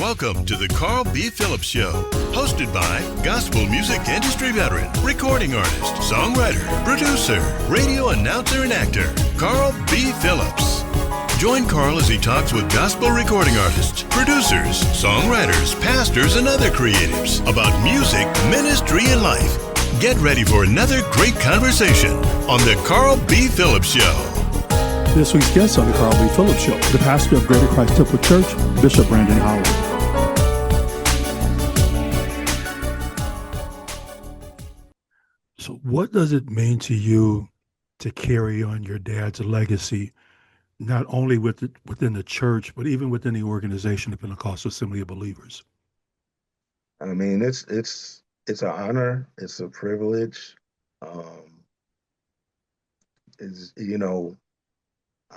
Welcome to the Carl B. Phillips Show, hosted by gospel music industry veteran, recording artist, songwriter, producer, radio announcer, and actor, Carl B. Phillips. Join Carl as he talks with gospel recording artists, producers, songwriters, pastors, and other creatives about music, ministry, and life. Get ready for another great conversation on the Carl B. Phillips Show. This week's guest on the Carl B. Phillips Show, the pastor of Greater Christ Temple Church, Bishop Brandon Holland. So what does it mean to you to carry on your dad's legacy, not only within the church, but even within the organization, the Pentecostal Assembly of Believers? I mean, it's an honor. It's a privilege. It's, you know,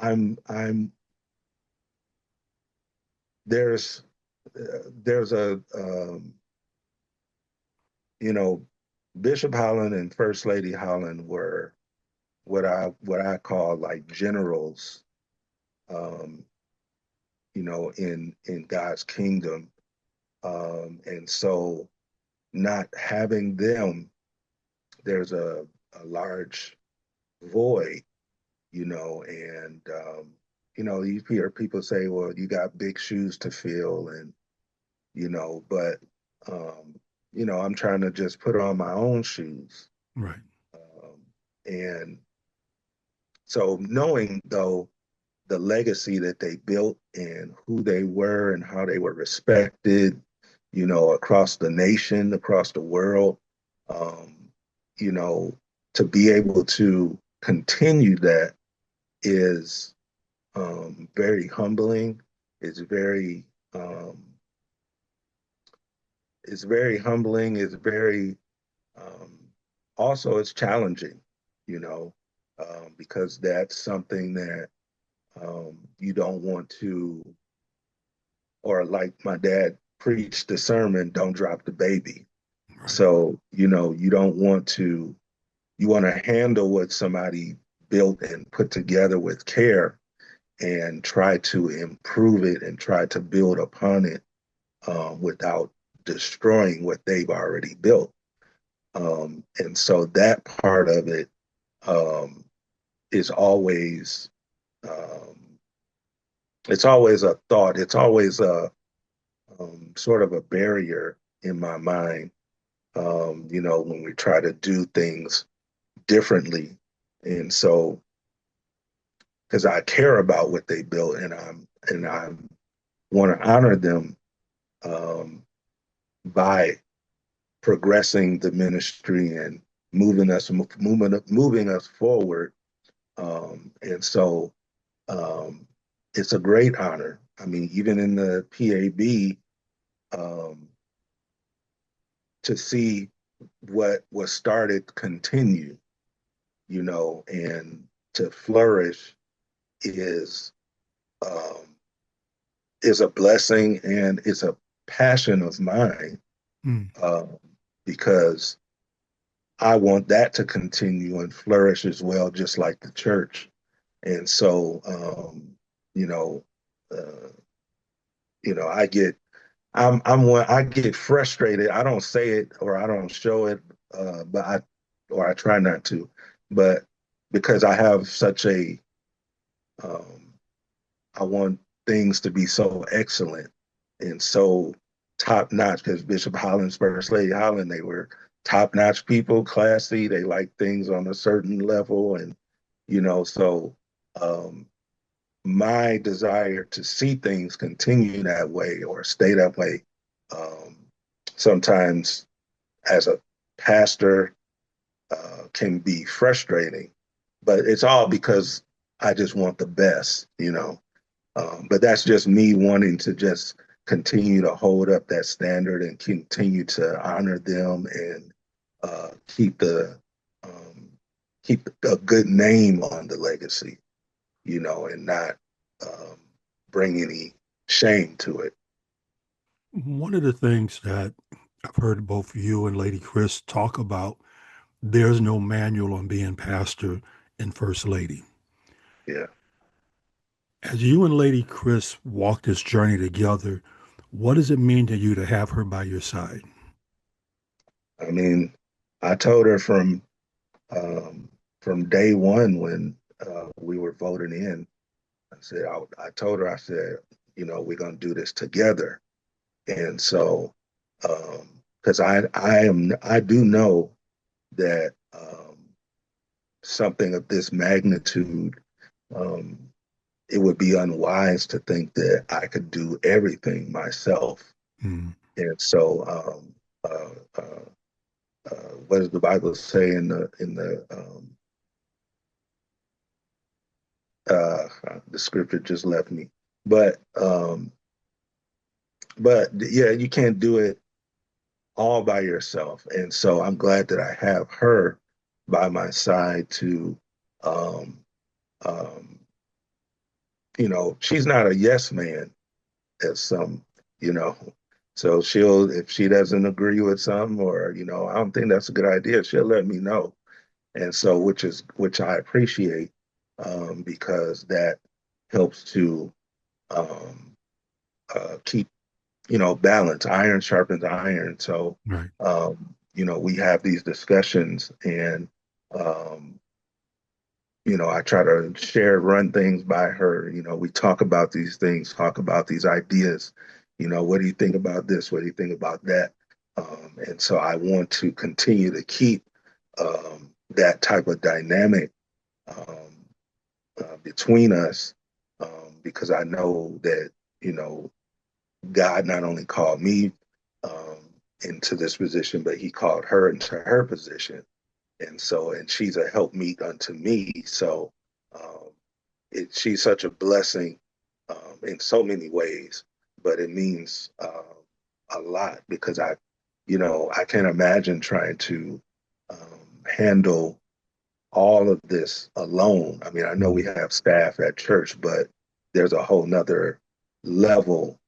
I'm there's a Bishop Holland and First Lady Holland were what I call like generals, in God's kingdom, and so not having them, there's a large void. And you hear people say, well, you got big shoes to fill, and but I'm trying to just put on my own shoes. Right. And so knowing though the legacy that they built and who they were and how they were respected, across the nation, across the world, to be able to continue that is very humbling. It's very humbling. It's very also it's challenging, because that's something that you don't want to, or like my dad preached the sermon, don't drop the baby. Right. So, you don't want to, you want to handle what somebody built and put together with care and try to improve it and try to build upon it without destroying what they've already built. And so that part of it is always, it's always a thought. It's always a sort of a barrier in my mind, when we try to do things differently. And so, because I care about what they built, and I want to honor them by progressing the ministry and moving us forward. And so it's a great honor. I mean, even in the PAB, to see what was started continue, and to flourish is a blessing, and it's a passion of mine, because I want that to continue and flourish as well, just like the church. And so, I get frustrated. I don't say it or I don't show it, but I try not to, but because I have such a, I want things to be so excellent and so top notch, because Bishop Holland's First Lady Holland, they were top notch people, classy. They like things on a certain level. And, so my desire to see things continue that way or stay that way, sometimes as a pastor, can be frustrating, but it's all because I just want the best, but that's just me wanting to just continue to hold up that standard and continue to honor them and keep a good name on the legacy, and not bring any shame to it. One of the things that I've heard both you and Lady Chris talk about, there's no manual on being pastor and First Lady. Yeah. As you and Lady Chris walk this journey together, What does it mean to you to have her by your side? I mean, I told her from day one when we were voting in, I told her, I said, we're gonna do this together. And so, because I do know that something of this magnitude, um, it would be unwise to think that I could do everything myself. Mm, And so, what does the Bible say uh, the scripture just left me, but yeah, you can't do it all by yourself. And so I'm glad that I have her by my side to, um, um, she's not a yes man as some, you know. So if she doesn't agree with something or, I don't think that's a good idea, she'll let me know. And so, which I appreciate, because that helps to um, keep, balance. Iron sharpens iron. So, right. we have these discussions, and um, I try to run things by her. We talk about these things, talk about these ideas. What do you think about this? What do you think about that? And so I want to continue to keep that type of dynamic um, between us, because I know that, God not only called me into this position, but he called her into her position. And she's a helpmeet unto me. So um, she's such a blessing in so many ways, but it means a lot because I can't imagine trying to handle all of this alone. I mean, I know we Mm, have staff at church, but there's a whole nother level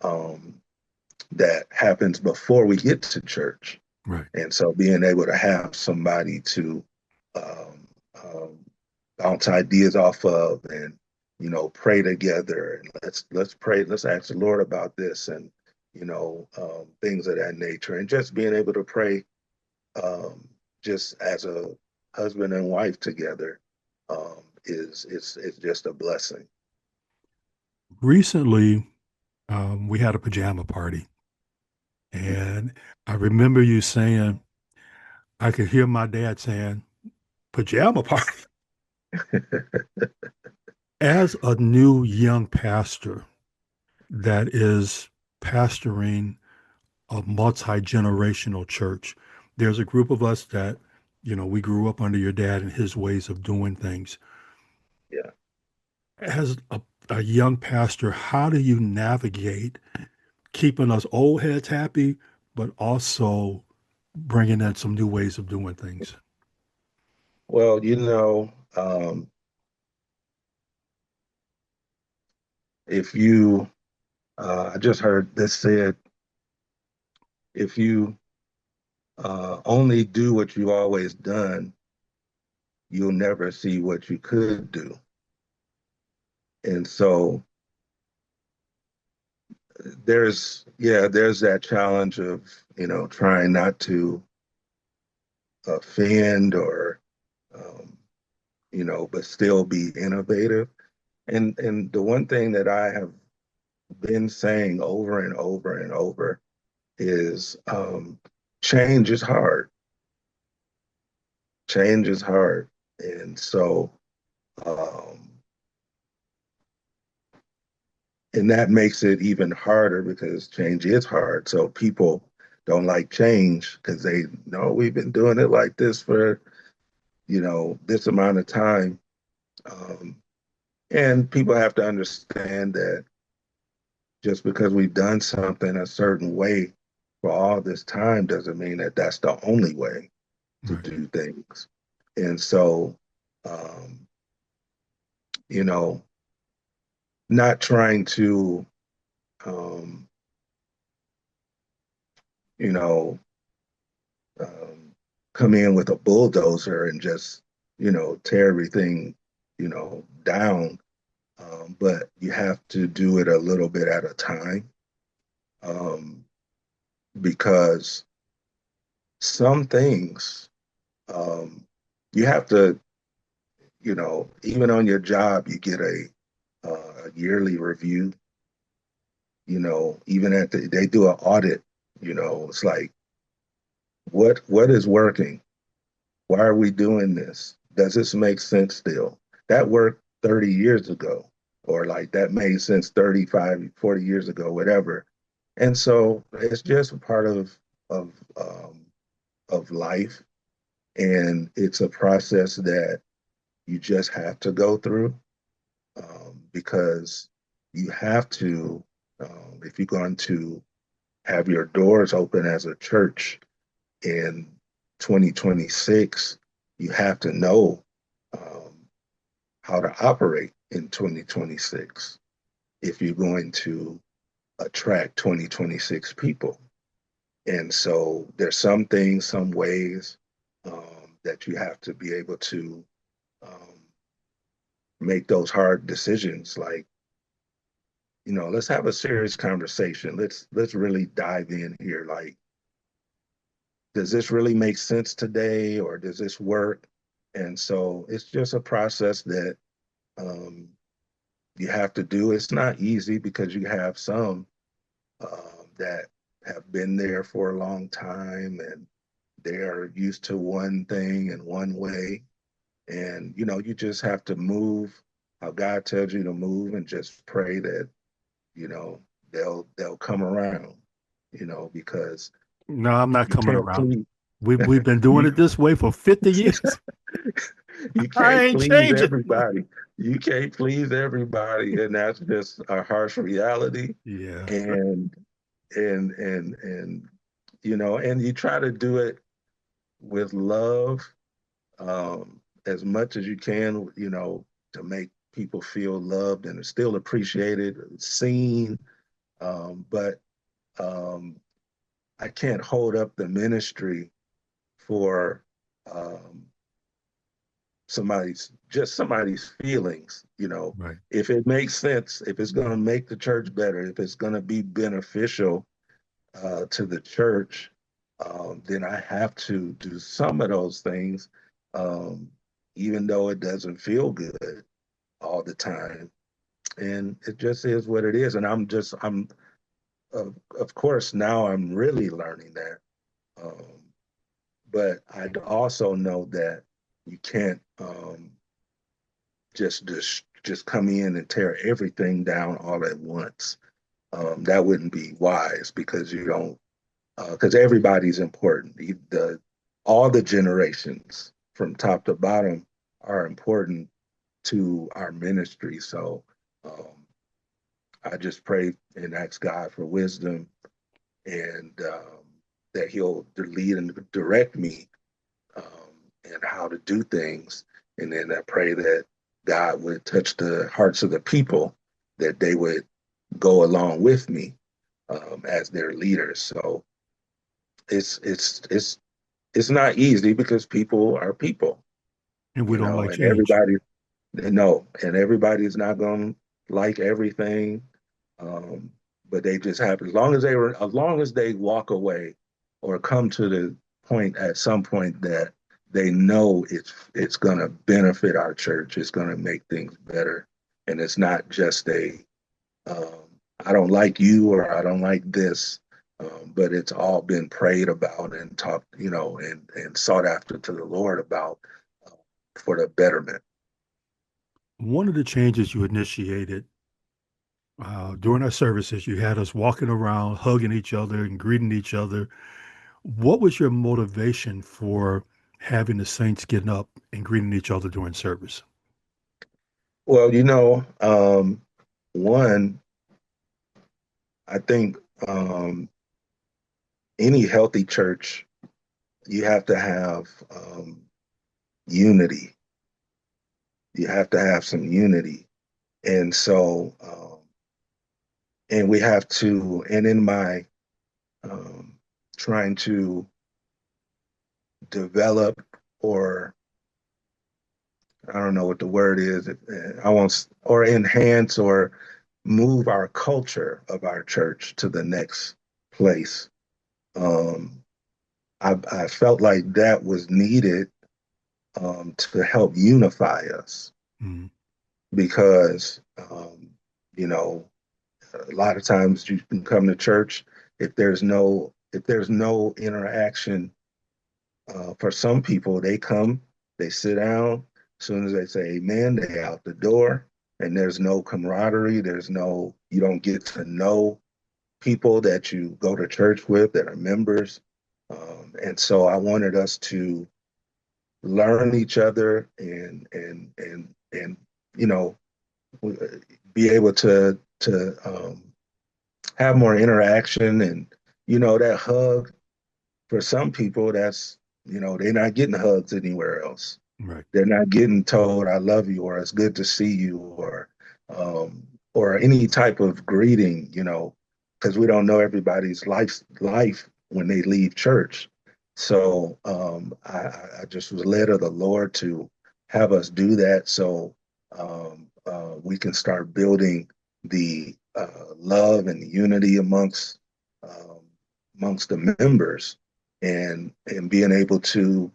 um, that happens before we get to church. right. And so being able to have somebody to um, um, bounce ideas off of and, pray together and let's pray, let's ask the Lord about this and, things of that nature. And just being able to pray just as a husband and wife together is just a blessing. Recently, we had a pajama party, and I remember you saying, I could hear my dad saying, pajama party. As a new young pastor that is pastoring a multi-generational church, there's a group of us that, we grew up under your dad and his ways of doing things. Yeah. As a young pastor, how do you navigate keeping us old heads happy, but also bringing in some new ways of doing things? Well, if you, I just heard this said, if you only do what you always done, you'll never see what you could do. And so there's that challenge of, trying not to offend or, um, but still be innovative. And the one thing that I have been saying over and over and over is change is hard. Change is hard. And so, um, and that makes it even harder because change is hard. So people don't like change because they know we've been doing it like this for, this amount of time. Um, and people have to understand that just because we've done something a certain way for all this time doesn't mean that that's the only way to Right. do things. And so, um, you know, not trying to, um, you know, um, come in with a bulldozer and just, tear everything, down. But you have to do it a little bit at a time. um, because some things you have to, even on your job, you get a yearly review. Even they do an audit. It's like what is working? Why are we doing this? Does this make sense still? That worked 30 years ago, or like that made sense 35, 40 years ago, whatever. And so it's just a part of of life, and it's a process that you just have to go through, because you have to, if you're going to have your doors open as a church in 2026, you have to know um, how to operate in 2026 if you're going to attract 2026 people. And so there's some things, some ways that you have to be able to um, make those hard decisions. Like, let's have a serious conversation. Let's really dive in here. Like, does this really make sense today, or does this work? And so it's just a process that um, you have to do. It's not easy because you have some that have been there for a long time, and they are used to one thing and one way. And, you just have to move how God tells you to move, and just pray that, you know, they'll come around, because No, I'm not you coming can't around. please We've been doing you it this way for 50 years. you I can't ain't please changing. everybody. You can't please everybody, and that's just a harsh reality. Yeah, And and and you try to do it with love, as much as you can, to make people feel loved and still appreciated, seen. But um, I can't hold up the ministry for um, somebody's feelings. right. If it makes sense, if it's going to make the church better, if it's going to be beneficial to the church, then I have to do some of those things, um, even though it doesn't feel good all the time. And it just is what it is. And of course, now I'm really learning that. Um, but I also know that you can't just come in and tear everything down all at once. That wouldn't be wise, because you don't because everybody's important. All the generations from top to bottom are important to our ministry. So I just pray and ask God for wisdom, and that He'll lead and direct me, and how to do things. And then I pray that God would touch the hearts of the people, that they would go along with me as their leaders. So it's it's it's it's not easy, because people are people, And we don't like and change. everybody no, and everybody's not going to like everything. Um, but they just have, as long as they walk away or come to the point at some point that they know it's going to benefit our church, it's going to make things better, and it's not just um, I don't like you, or I don't like this, but it's all been prayed about and talked, and sought after to the Lord about, uh, for the betterment. One of the changes you initiated during our services, you had us walking around, hugging each other and greeting each other. What was your motivation for having the saints getting up and greeting each other during service? Well, one, I think any healthy church, you have to have unity. You have to have some unity. And so, and we have to, and in my trying to develop, or I don't know what the word is, I won't, or enhance, or move our culture of our church to the next place. Um, I felt like that was needed to help unify us Mm. because, you know, a lot of times you can come to church if there's no interaction. For some people, they come, they sit down. As soon as they say amen, they out the door, and there's no camaraderie. You don't get to know people that you go to church with that are members. And so I wanted us to learn each other and you know be able to have more interaction and that hug for some people that's they're not getting hugs anywhere else. Right. They're not getting told I love you or it's good to see you um or any type of greeting, because we don't know everybody's life when they leave church. So I just was led of the Lord to have us do that so we can start building the love and unity um, amongst the members and being able to,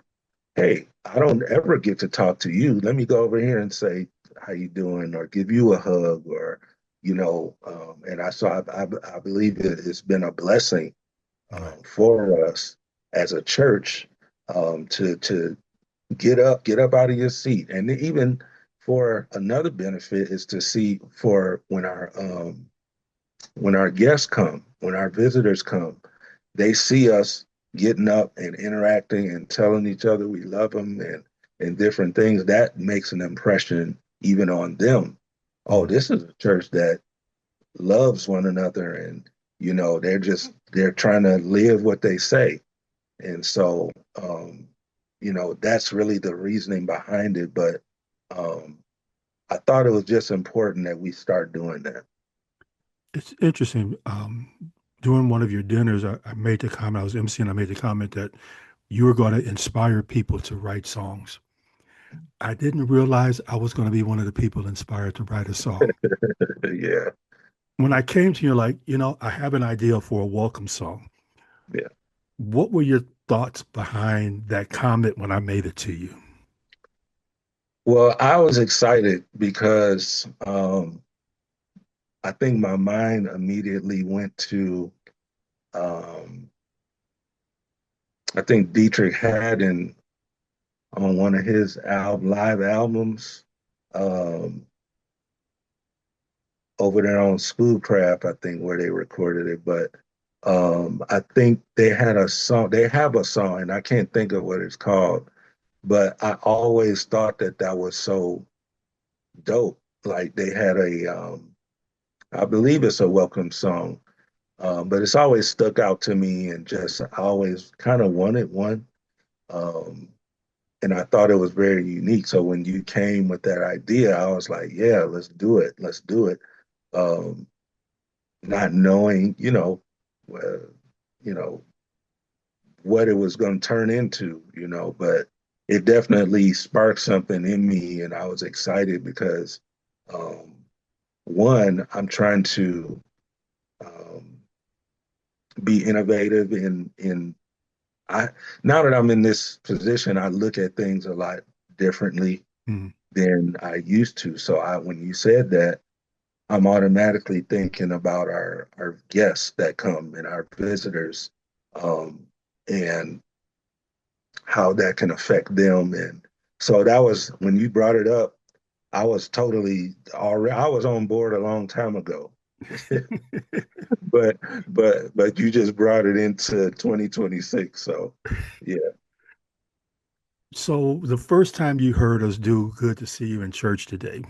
hey, I don't ever get to talk to you. Let me go over here and say how you doing, or give you a hug, or and I believe it's been a blessing Right. for us as a church to get up out of your seat, and even for another benefit is to see for when our guests come, when our visitors come, they see us getting up and interacting and telling each other we love them and different things. That makes an impression even on them. Oh, Mm. this is a church that loves one another, and they're trying to live what they say. And so that's really the reasoning behind it. But um, I thought it was just important that we start doing that. It's interesting. During one of your dinners, I made the comment, I was emceeing, I made the comment that you were going to inspire people to write songs. I didn't realize I was going to be one of the people inspired to write a song. Yeah, When I came to you, like, I have an idea for a welcome song. yeah. What were your thoughts behind that comment when I made it to you? Well, I was excited because I think my mind immediately went to um, I think Dietrich Haddon on one of his live albums um, over there on Schoolcraft, I think where they recorded it. But I think they had a song. They have a song, and I can't think of what it's called. But I always thought that was so dope. Like they had I believe it's a welcome song. But it's always stuck out to me and just I always kind of wanted one. Um, and I thought it was very unique. So when you came with that idea, I was like, yeah, let's do it. Let's do it. Um, Not knowing, you know, what it was going to turn into, but it definitely sparked something in me. And I was excited because, um, one, I'm trying to um, be innovative in I now that I'm in this position, I look at things a lot differently Mm. than I used to. So when you said that, I'm automatically thinking about our guests that come and our visitors, um, and how that can affect them. And so that was when you brought it up, I was totally already I was on board a long time ago. But but you just brought it into 2026. So yeah. So the first time you heard us do Good to See You in Church Today,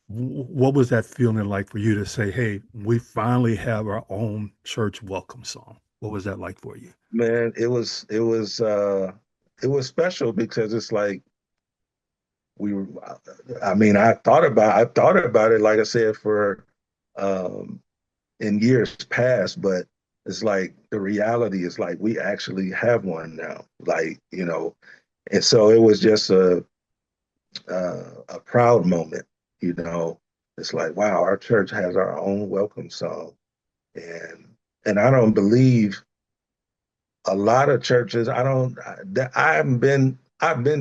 what was that feeling like for you to say, hey, we finally have our own church welcome song? What was that like for you? Man, it was special because it's like we were I mean, I thought about it, like I said, for um in years past, but it's like the reality is like we actually have one now. Like, and so it was just a proud moment, you know. it's like, wow, our church has our own welcome song. And I don't believe a lot of churches, I've been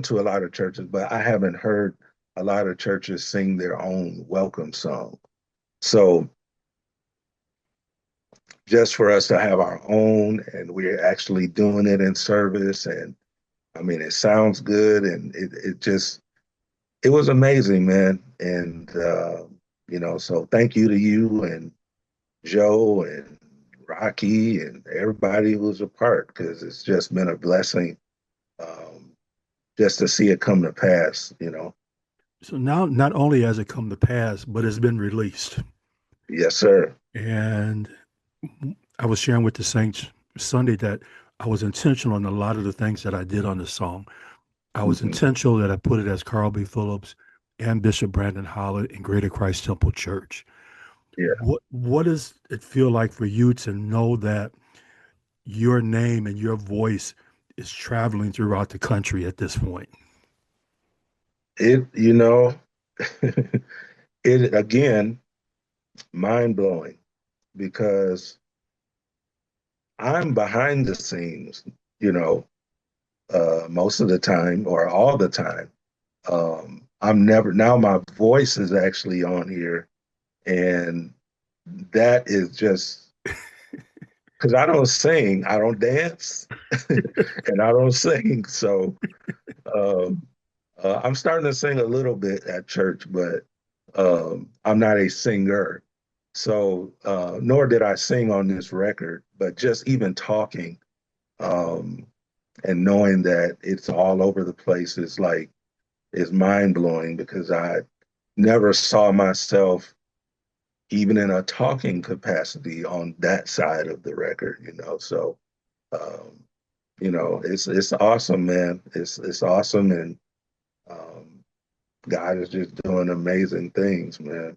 to a lot of churches, but I haven't heard a lot of churches sing their own welcome song. So just for us to have our own and we're actually doing it in service, and I mean it sounds good, and it was amazing, man. And so thank you to you and Joe and Rocky and everybody who was a part, because it's just been a blessing, um, just to see it come to pass. So now, not only has it come to pass, but it's been released. Yes, sir. And I was sharing with the Saints Sunday that I was intentional in a lot of the things that I did on the song. I was Hmm. intentional that I put it as Carl B. Phillips and Bishop Brandon Holland in Greater Christ Temple Church. Yeah. What does it feel like for you to know that your name and your voice is traveling throughout the country at this point? It, it again, mind blowing, because I'm behind the scenes, you know, most of the time or all the time. I'm never, now my voice is actually on here, and that is just because I don't sing, I don't dance, and I don't sing. So um, I'm starting to sing a little bit at church, but I'm not a singer. So nor did I sing on this record, but just even talking, um, and knowing that it's all over the place is mind blowing, because I never saw myself even in a talking capacity on that side of the record. So um, it's awesome, man. It's awesome, and um, God is just doing amazing things, man.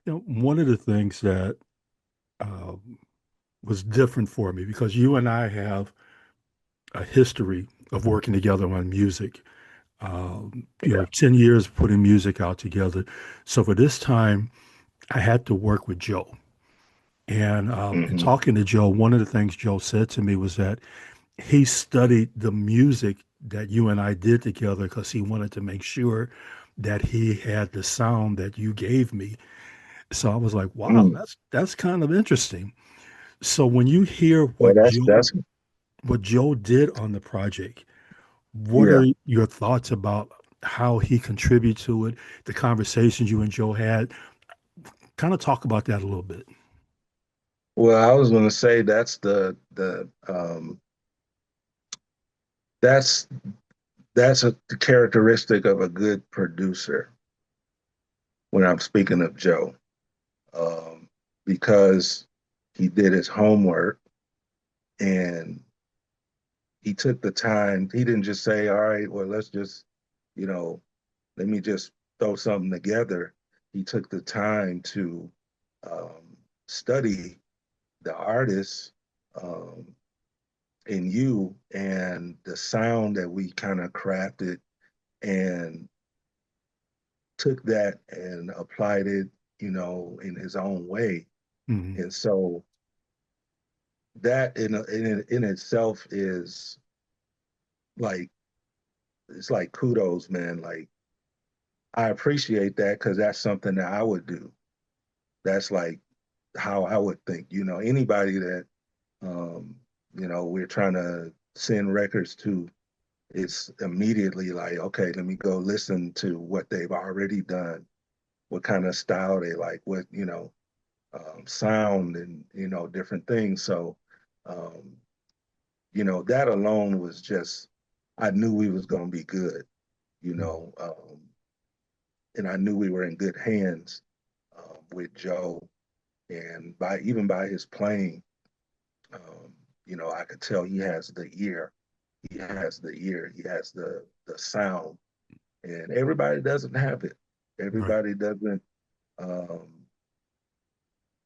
One of the things that um, was different for me, because you and I have a history of working together on music. 10 years putting music out together. So for this time, I had to work with Joe. And in Hmm. talking to Joe, one of the things Joe said to me was that he studied the music that you and I did together because he wanted to make sure that he had the sound that you gave me. So I was like, wow, Mm. that's kind of interesting. So when you hear Well, what that's Joe did on the project, what yeah. are your thoughts about how he contributed to it, the conversations you and Joe had? Kind of talk about that a little bit. Well, I was going to say that's that's a characteristic of a good producer when I'm speaking of Joe, um, because he did his homework, and he took the time. He didn't just say, "All right, well, let's just, you know, let me just throw something together." He took the time to study the artist, um, in you, and the sound that we kind of crafted, and took that and applied it, in his own way. Mhm. And so that in itself is like, it's like kudos, man. Like, I appreciate that, because that's something that I would do. That's like how I would think. Anybody that um, we're trying to send records to, it's immediately like, okay, let me go listen to what they've already done, what kind of style they like, what, sound, and, different things. So, um, that alone was just, I knew we was going to be good, you Mhm. know, and I knew we were in good hands with Joe. And even by his playing, um, I could tell he has the ear. He has the ear. He has the sound, and everybody doesn't have it. Right. Everybody um,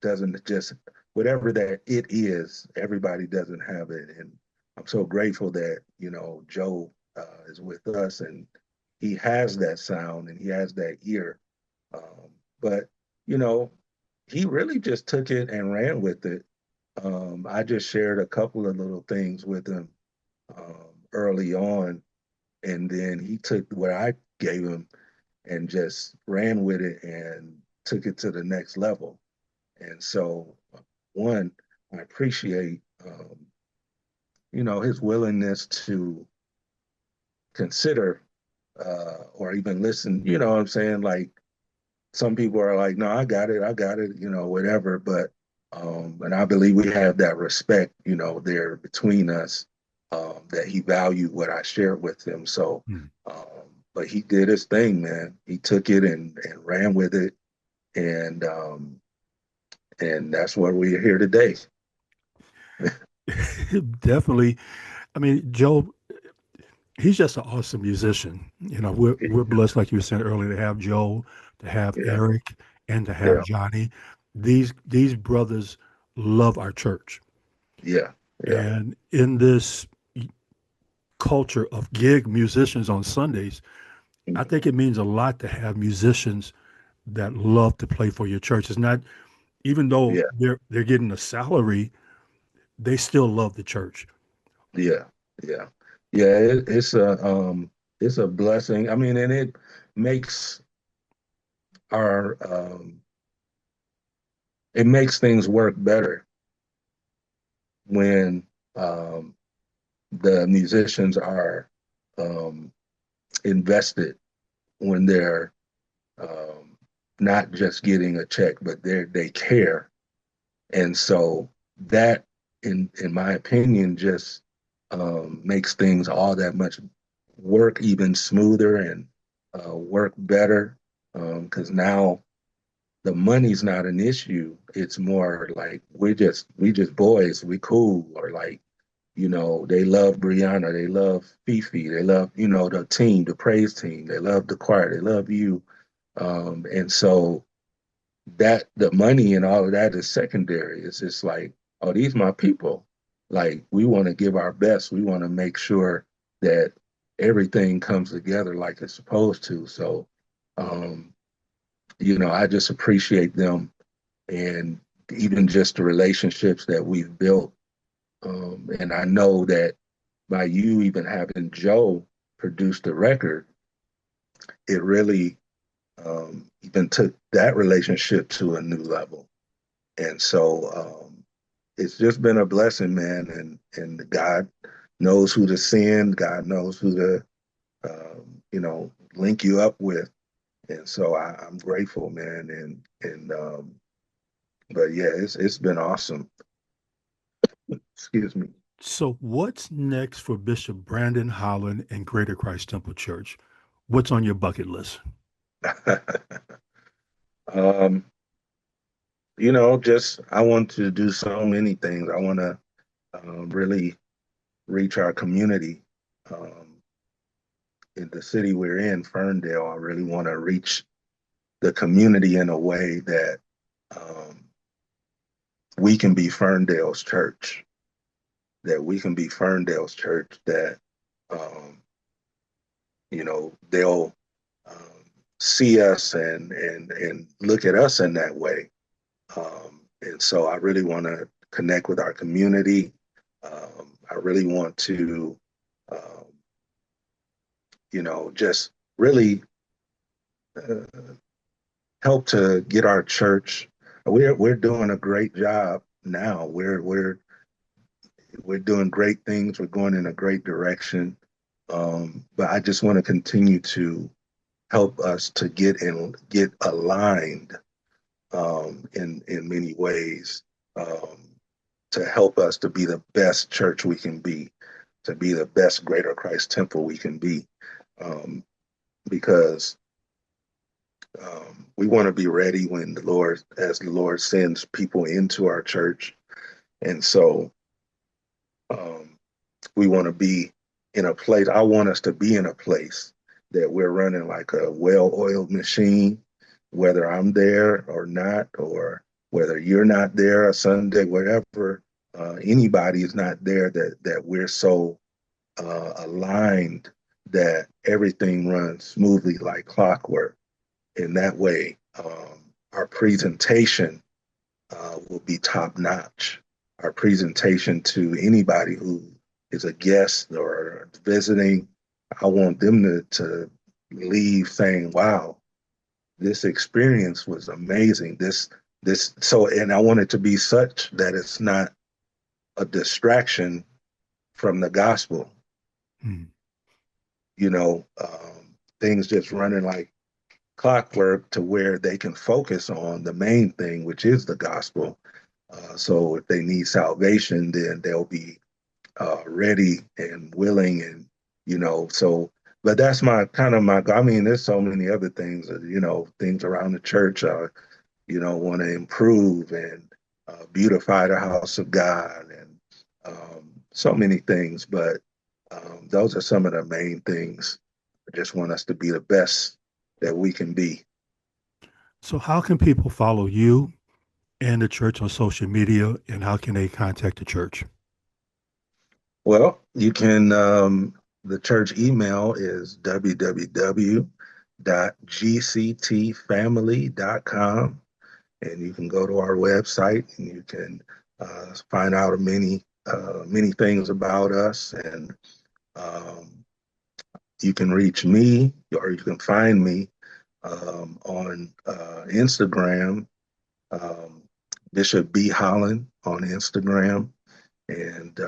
doesn't just, whatever that it is. Everybody doesn't have it, and I'm so grateful that Joe is with us, and he has that sound and he has that ear. But you know, he really just took it and ran with it. I just shared a couple of little things with him early on, and then he took what I gave him and just ran with it and took it to the next level. And so, one, I appreciate, his willingness to consider or even listen. You know what I'm saying? Like some people are like, no, I got it, whatever. But, and I believe we have that respect, there between us, that he valued what I shared with him. So, Mm. but he did his thing, man. He took it and ran with it. And that's why we're here today. Definitely. I mean, Joe, he's just an awesome musician. We're blessed, like you were saying earlier, to have Joe, to have Yeah, Eric, and to have yeah, Johnny. These brothers love our church. yeah, yeah, And in this culture of gig musicians on Sundays, I mhm, think it means a lot to have musicians that love to play for your church. It's not, even though yeah, they're getting a salary, they still love the church. yeah, yeah, yeah. It's a blessing. I mean, and it makes our it makes things work better when um, the musicians are um, invested, when they're um, not just getting a check, but they care. And so that, in my opinion, just makes things all that much work even smoother and work better. Because now the money's not an issue. It's more like we just boys, we cool, or like, they love Brianna, they love Fifi, they love, the team, the praise team, they love the choir, they love you. And so that the money and all of that is secondary. It's just like, oh, these my people. Like we want to give our best. We want to make sure that everything comes together like it's supposed to. So, um, I just appreciate them and even just the relationships that we've built. And I know that by you even having Joe produce the record, it really even took that relationship to a new level. And so it's just been a blessing, man. And God knows who to send. God knows who to, link you up with. And so I'm grateful, man. And but yeah, it's been awesome. Excuse me. So, what's next for Bishop Brandon Holland and Greater Christ Temple Church? What's on your bucket list? um, just I want to do so many things. I want to really reach our community. Um, in the city we're in, Ferndale, I really want to reach the community in a way that um, we can be Ferndale's church, that we can be Ferndale's church, that, um, they'll see us and look at us in that way. And so I really want to connect with our community. I really want to, um, just really uh, help to get our church. We're doing a great job now. We're doing great things. We're going in a great direction. But I just want to continue to help us to get aligned in many ways, um, to help us to be the best church we can be, to be the best Greater Christ Temple we can be, because we want to be ready when as the Lord sends people into our church. And so um, we want to be in a place. I want us to be in a place that we're running like a well-oiled machine, whether I'm there or not, or whether you're not there a Sunday, whatever. Anybody is not there, that we're so aligned that everything runs smoothly like clockwork. In that way, our presentation will be top notch. Our presentation to anybody who is a guest or visiting, I want them to leave saying, wow, this experience was amazing. And I want it to be such that it's not a distraction from the gospel. Hmm. Things just running like clockwork to where they can focus on the main thing, which is the gospel. So if they need salvation, then they'll be ready and willing, and so. But that's I mean, there's so many other things, things around the church. Want to improve and beautify the house of God, and so many things. But those are some of the main things. I just want us to be the best that we can be. So how can people follow you and the church on social media, and how can they contact the church? Well, you can, the church email is www.gctfamily.com. And you can go to our website and you can find out many things about us. And you can reach me, or you can find me on Instagram, Bishop B. Holland on Instagram. And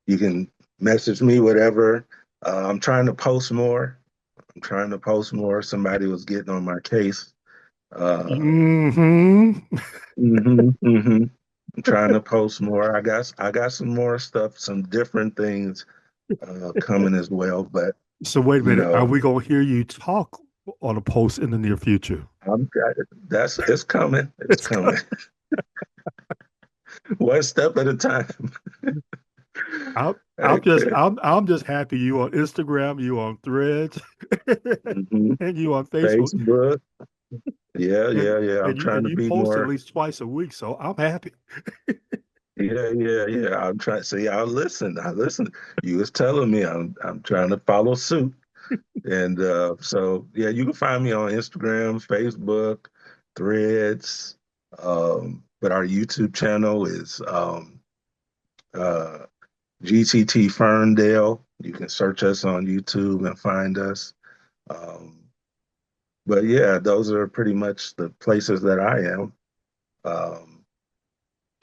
you can message me, whatever. I'm trying to post more. Somebody was getting on my case. Mm-hmm. I'm trying to post more. I got some more stuff, some different things coming as well. But So wait a you minute. Are know, we going to hear you talk on a post in the near future? it's coming. It's It's coming. One step at a time. I'm just happy you on Instagram, you on Threads, Mhm. and you on Facebook, Facebook. Yeah, and yeah, yeah. I'm trying to you be post at more. least twice a week. So I'm happy. Yeah, yeah, yeah. I'm trying. See, I listen. I listen. You was telling me I'm trying to follow suit. And so, yeah, you can find me on Instagram, Facebook, Threads. But our YouTube channel is uh, GCT Ferndale. You can search us on YouTube and find us. Um, but yeah, those are pretty much the places that I am. Um,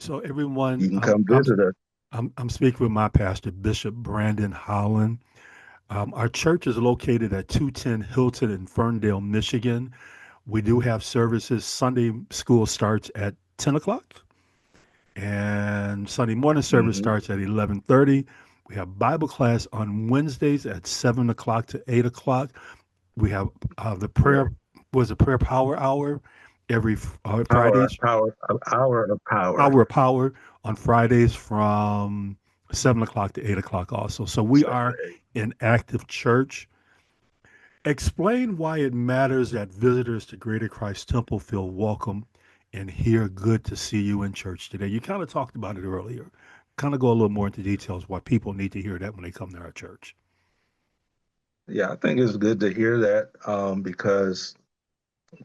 So everyone, you can come visit us. I'm speaking with my pastor, Bishop Brandon Holland. Our church is located at 210 Hilton in Ferndale, Michigan. We do have services. Sunday school starts at 10 o'clock, and Sunday morning service Hmm. starts at 11:30. We have Bible class on Wednesdays at 7 o'clock to 8 o'clock. We have the Yeah. prayer power hour every Power, Fridays, power, hour of power. hour of power on Fridays from 7 o'clock to 8 o'clock also. So we 7 are to 8. an active church. Explain why it matters that visitors to Greater Christ Temple feel welcome and hear good to see you in church today. You kind of talked about it earlier. Kind of go a little more into details why people need to hear that when they come to our church. Yeah, I think it's good to hear that because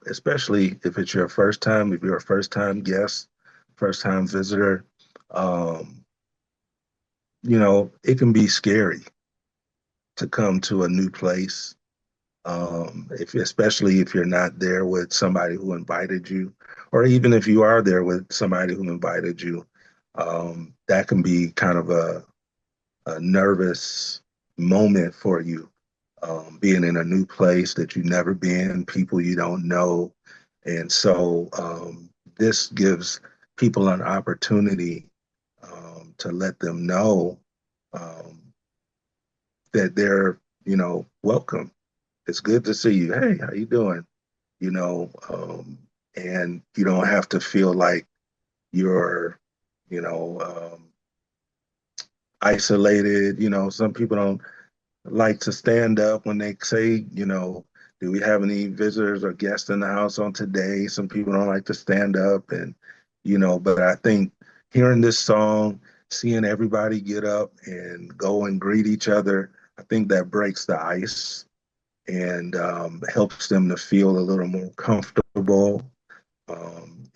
especially if it's your first time, if you're a first time guest, first time visitor, um, it can be scary to come to a new place. Especially if you're not there with somebody who invited you, or even if you are there with somebody who invited you, that can be kind of a nervous moment for you, being in a new place that you've never been, people you don't know. And so this gives people an opportunity to let them know um, that they're, welcome. It's good to see you. Hey, how you doing? You know, um, and you don't have to feel like you're, you know, isolated. Some people don't like to stand up when they say, do we have any visitors or guests in the house on today? Some people don't like to stand up but I think hearing this song, seeing everybody get up and go and greet each other, I think that breaks the ice. and helps them to feel a little more comfortable.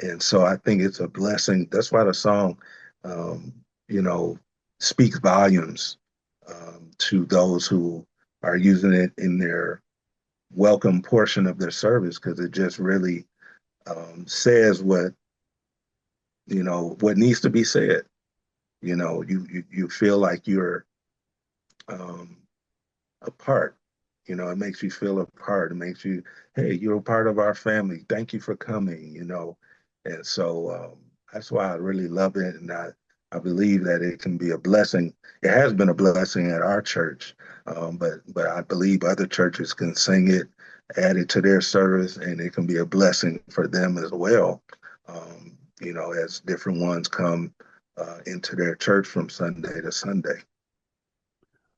And so I think it's a blessing. That's why the song, um, you know, speaks volumes to those who are using it in their welcome portion of their service, because it just really says what needs to be said. You feel like you're um, a part. It makes you feel a part. It makes you, hey, you're a part of our family. Thank you for coming. And so that's why I really love it. And I believe that it can be a blessing. It has been a blessing at our church, but I believe other churches can sing it, add it to their service, and it can be a blessing for them as well. As different ones come into their church from Sunday to Sunday.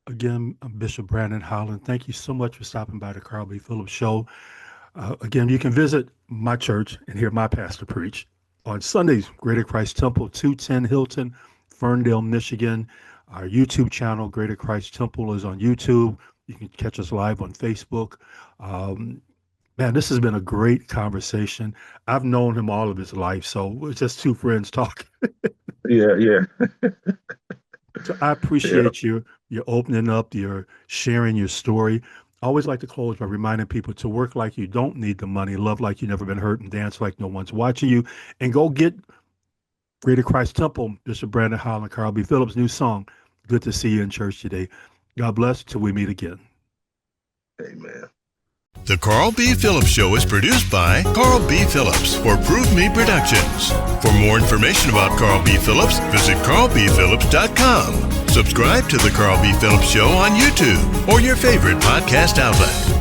Again, I'm Bishop Brandon Holland. Thank you so much for stopping by the Carl B. Phillips Show. Again, you can visit my church and hear my pastor preach on Sundays, Greater Christ Temple, 210 Hilton, Ferndale, Michigan. Our YouTube channel, Greater Christ Temple, is on YouTube. You can catch us live on Facebook. Man, this has been a great conversation. I've known him all of his life, so we're just two friends talking. Yeah. So I appreciate you opening up, you're sharing your story. I always like to close by reminding people to work like you don't need the money, love like you've never been hurt, and dance like no one's watching you. And go get Greater Christ Temple, Bishop Brandon Holland, Carl B. Phillips' new song. Good to see you in church today. God bless till we meet again. Amen. The Carl B. Phillips Show is produced by Carl B. Phillips for Prove Me Productions. For more information about Carl B. Phillips, visit carlbphillips.com. Subscribe to The Carl B. Phillips Show on YouTube or your favorite podcast outlet.